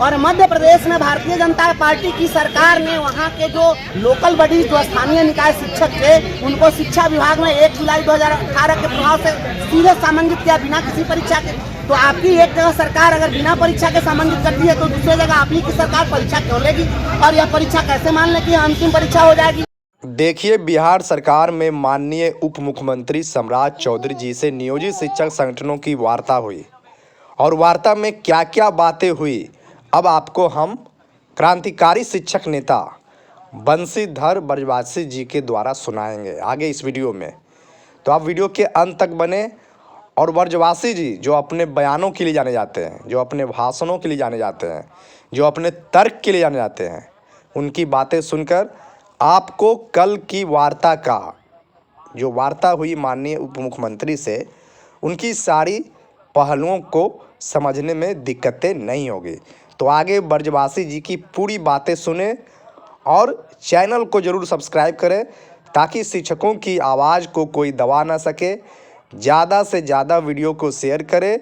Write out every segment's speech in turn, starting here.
और मध्य प्रदेश में भारतीय जनता पार्टी की सरकार ने वहाँ के जो लोकल बॉडीज जो स्थानीय निकाय शिक्षक थे उनको शिक्षा विभाग में 1 जुलाई 2018 के प्रभाव से सीधे समन्वित किया बिना किसी परीक्षा के। तो आपकी एक जगह सरकार अगर बिना परीक्षा के समन्वित करती है तो दूसरी जगह आपकी की सरकार परीक्षा क्यों लेगी और यह परीक्षा कैसे मान ले कि अंतिम परीक्षा हो जाएगी। देखिए, बिहार सरकार में माननीय उप मुख्यमंत्री सम्राट चौधरी जी से नियोजित शिक्षक संगठनों की वार्ता हुई और वार्ता में क्या क्या बातें हुई अब आपको हम क्रांतिकारी शिक्षक नेता बंशीधर ब्रजवासी जी के द्वारा सुनाएंगे आगे इस वीडियो में। तो आप वीडियो के अंत तक बने और ब्रजवासी जी जो अपने बयानों के लिए जाने जाते हैं, जो अपने भाषणों के लिए जाने जाते हैं, जो अपने तर्क के लिए जाने जाते हैं, उनकी बातें सुनकर आपको कल की वार्ता का जो वार्ता हुई माननीय उप मुख्यमंत्री से उनकी सारी पहलुओं को समझने में दिक्कतें नहीं होगी। तो आगे ब्रजवासी जी की पूरी बातें सुने और चैनल को ज़रूर सब्सक्राइब करें ताकि शिक्षकों की आवाज़ को कोई दबा ना सके। ज़्यादा से ज़्यादा वीडियो को शेयर करें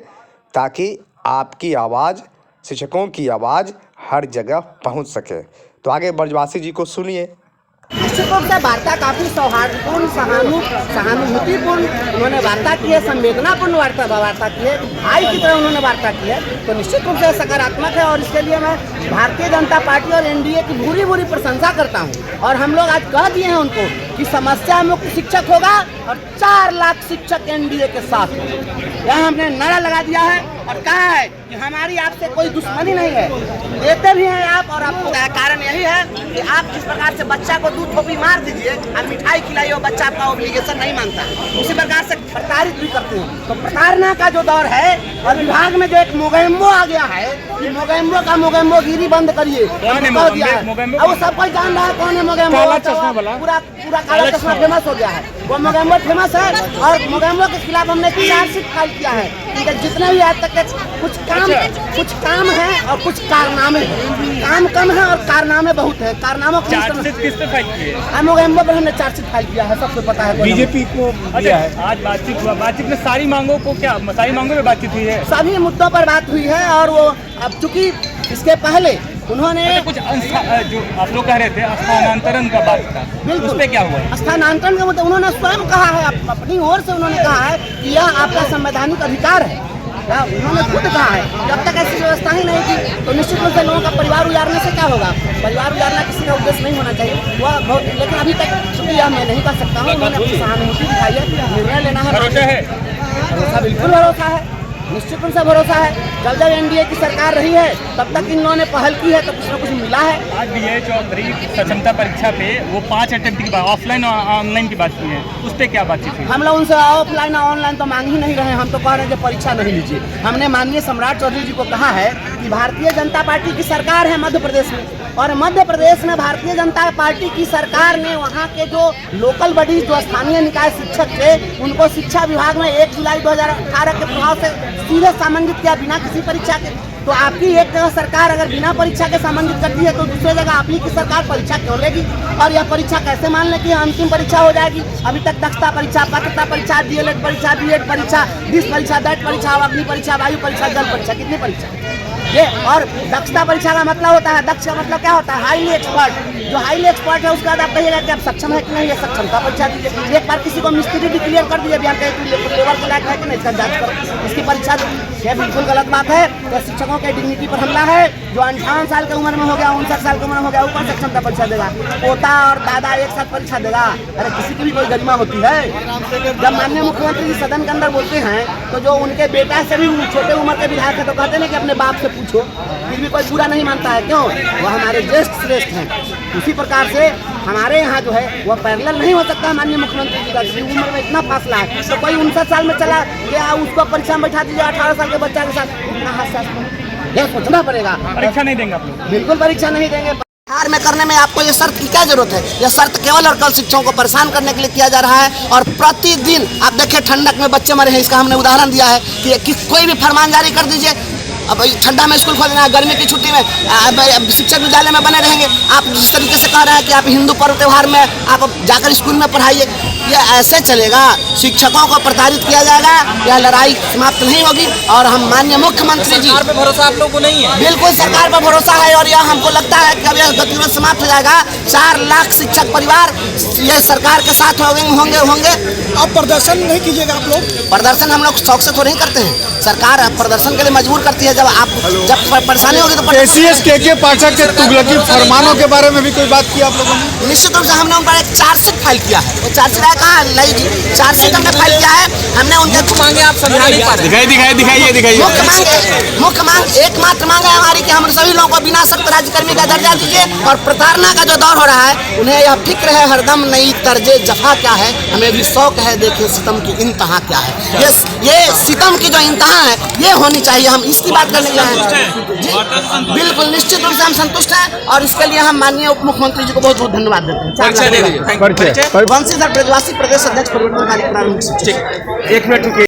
ताकि आपकी आवाज़, शिक्षकों की आवाज़ हर जगह पहुंच सके। तो आगे ब्रजवासी जी को सुनिए। शिक्षकों से वार्ता काफ़ी सौहार्दपूर्ण सहानुभूतिपूर्ण उन्होंने वार्ता की है, संवेदनापूर्ण वार्ता की है, भाई की तरह उन्होंने वार्ता की है। तो निश्चित रूप से सकारात्मक है और इसके लिए मैं भारतीय जनता पार्टी और एनडीए की पूरी प्रशंसा करता हूं। और हम लोग आज कह दिए हैं उनको कि समस्या मुक्त शिक्षक होगा और 4 लाख शिक्षक एनडीए के साथ होंगे। यह हमने नारा लगा दिया है और कहा है कि हमारी आपसे कोई दुश्मनी नहीं है, देते भी हैं आप। और आपको कारण यही है कि आप जिस प्रकार से बच्चा को दूध थोपी मार दीजिए और मिठाई खिलाइए, वो बच्चा आपका ऑब्लिगेशन नहीं मानता, उसी प्रकार से प्रताड़ित भी करते हैं। तो प्रताड़ना का जो दौर है और विभाग में जो एक मोगेम्बो आ गया है कि मोगेम्बो गिरी बंद करिए, अब वो सब कोई जान रहा है कौन है मोगेम्बो। पूरा काला चश्मा फेमस हो गया है, वो मोगेम्बो फेमस है। और मोगेम्बो के खिलाफ हमने चार्जशीट फाइल किया है कि जितने भी आज तक के कुछ काम है और कुछ कारनामे हैं। काम कम है और कारनामे बहुत है। कारनामों को किस पे फाइल किए? मोगेम्बो पर हमने चार्जशीट फाइल किया है, सबको पता है। बीजेपी को दिया है। आज बातचीत हुआ, बातचीत में सारी मांगों में बातचीत हुई है, सभी मुद्दों पर बात हुई है। और वो अब चूंकि इसके पहले उन्होंने कुछ जो आप लोग कह रहे थे स्थानांतरण का बात था, उस पे क्या हुआ? स्थानांतरण का मतलब उन्होंने स्वयं कहा है, अपनी ओर से उन्होंने कहा है कि यह आपका संवैधानिक अधिकार है। उन्होंने खुद कहा है जब तक ऐसी व्यवस्था ही नहीं थी तो निश्चित रूप से लोगों का परिवार उजाड़ने से क्या होगा। परिवार उजाड़ना किसी का उद्देश्य नहीं होना चाहिए वह बहुत, लेकिन अभी तक चूंकि यह मैं नहीं कर सकता हूँ। उन्होंने अपनी सहानुभूति दिखाई है, निर्णय लेना है। भरोसा बिल्कुल भरोसा है, निश्चित रूप से भरोसा है। जब एनडीए की सरकार रही है तब तक इन लोगों ने पहल की है तो कुछ न कुछ मिला है। आज डीए चौधरी सक्षमता परीक्षा पे वो 5 अटेम्प्ट की बात, ऑफलाइन और ऑनलाइन की बात की है, उस पर क्या बातचीत हुई? हम लोग उनसे ऑफलाइन और ऑनलाइन तो मांग ही नहीं रहे हैं, हम तो कह रहे हैं कि परीक्षा नहीं लीजिए। हमने माननीय सम्राट चौधरी जी को कहा है कि भारतीय जनता पार्टी की सरकार है मध्य प्रदेश में और मध्य प्रदेश में भारतीय जनता पार्टी की सरकार ने वहाँ के जो लोकल बॉडीज जो स्थानीय निकाय शिक्षक थे उनको शिक्षा विभाग में 1 जुलाई 2018 के प्रभाव से सीधे समन्वित किया बिना किसी परीक्षा के। तो आपकी एक जगह सरकार अगर बिना परीक्षा के समन्वित करती है तो दूसरी जगह आपकी की सरकार परीक्षा क्यों लेगी और यह परीक्षा कैसे मान ले कि अंतिम परीक्षा हो जाएगी। अभी तक दक्षता परीक्षा, पात्रता परीक्षा, डीएलएड परीक्षा, बीएड परीक्षा, डिस परीक्षा, दैट परीक्षा, अग्नि परीक्षा, वायु परीक्षा, जल परीक्षा, कितनी परीक्षा ये। और दक्षता परीक्षा का मतलब होता है, दक्ष का मतलब क्या होता है, हाईली एक्सपर्ट। जो हाईली एक्सपर्ट है उसके बाद आप कहिएगा कि आप सक्षम है कि नहीं, ये सक्षमता परीक्षा दीजिए। एक बार किसी को मिस्त्री भी क्लियर कर दीजिए, बयान लेवल के लायक है कि नहीं, इसका जांच करो, इसकी परीक्षा दो। यह बिल्कुल गलत बात है। तो शिक्षकों के डिग्निटी पर हमला है। जो 58 साल की उम्र में हो गया, 59 साल की उम्र में हो गया, ऊपर से क्षमता परीक्षा देगा। पोता और दादा एक साथ परीक्षा देगा? अरे किसी की भी कोई गरिमा होती है? जब माननीय मुख्यमंत्री जी सदन के अंदर बोलते हैं तो जो उनके बेटा से भी छोटे उम्र के विधायक है तो कहते हैं कि अपने बाप से पूछो, फिर भी कोई बुरा नहीं मानता है। क्यों? वह हमारे ज्येष्ठ श्रेष्ठ हैं। उसी प्रकार से हमारे यहाँ जो है वह पैरेलल नहीं हो सकता। माननीय मुख्यमंत्री जी का उम्र में इतना फासला है तो कोई 59 साल में चला गया उसको परीक्षा में बैठा दीजिए 18 साल के बच्चा के साथ, इतना हास्यास्पद। यह सोचना पड़ेगा। परीक्षा नहीं देंगे आप लोग? बिल्कुल परीक्षा नहीं देंगे। बिहार में करने में आपको ये शर्त की क्या जरूरत है? यह शर्त केवल और केवल शिक्षकों को परेशान करने के लिए किया जा रहा है। और प्रतिदिन आप देखिए ठंडक में बच्चे मरे हैं, इसका हमने उदाहरण दिया है कि कोई भी फरमान जारी कर दीजिए। अब ठंडा में स्कूल खोल देना, गर्मी की छुट्टी में शिक्षक विद्यालय में बने रहेंगे। आप जिस तरीके से कह रहे हैं कि आप हिंदू पर्व त्यौहार में आप जाकर स्कूल में पढ़ाइए, ये ऐसे चलेगा? शिक्षकों को प्रताड़ित किया जाएगा, यह लड़ाई समाप्त नहीं होगी। और हम माननीय मुख्यमंत्री जी, सरकार पे भरोसा आप लोगों को नहीं है? बिल्कुल सरकार पर भरोसा है और यह हमको लगता है कि अब यह गतिरोध समाप्त हो जाएगा। 4 लाख शिक्षक परिवार ये सरकार के साथ होंगे। अब प्रदर्शन नहीं कीजिएगा आप लोग? प्रदर्शन हम लोग शौक से तो नहीं करते हैं, सरकार प्रदर्शन के लिए मजबूर करती है। जब परेशानी होगी तो एसीएस के पाठक के तुगलकी फरमानों के बारे में भी कोई बात की आप लोगों ने? निश्चित रूप से हमने उन पर एक चार्जशीट फाइल किया है। वो चार्जशीट है कहाँ? नहीं जी, चार्जशीट हमने फाइल किया है। हमने उनके मांगे आप समझा नहीं पा रहे। दिखाइए। मुख्य मांग एकमात्र मांग है हमारी कि हम सभी लोगों को बिना शर्त राज्यकर्मी का दर्जा दीजिए। और प्रताड़ना का जो दौर हो रहा है उन्हें यह फिक्र है हरदम नई तर्जे जफा क्या है। हमें भी शौक है देखें सितम की इंतहा क्या है। ये सितम की जो इंतहा है ये होनी चाहिए। हम इसकी बात करने के लिए हैं। बिल्कुल निश्चित रूप से हम संतुष्ट हैं और इसके लिए हम माननीय उप मुख्यमंत्री जी को बहुत बहुत धन्यवाद देते हैं। वंशीधर ब्रजवासी प्रदेश अध्यक्ष परिवर्तनकारी प्रारंभिक शिक्षक। 1 मिनट रुकिए।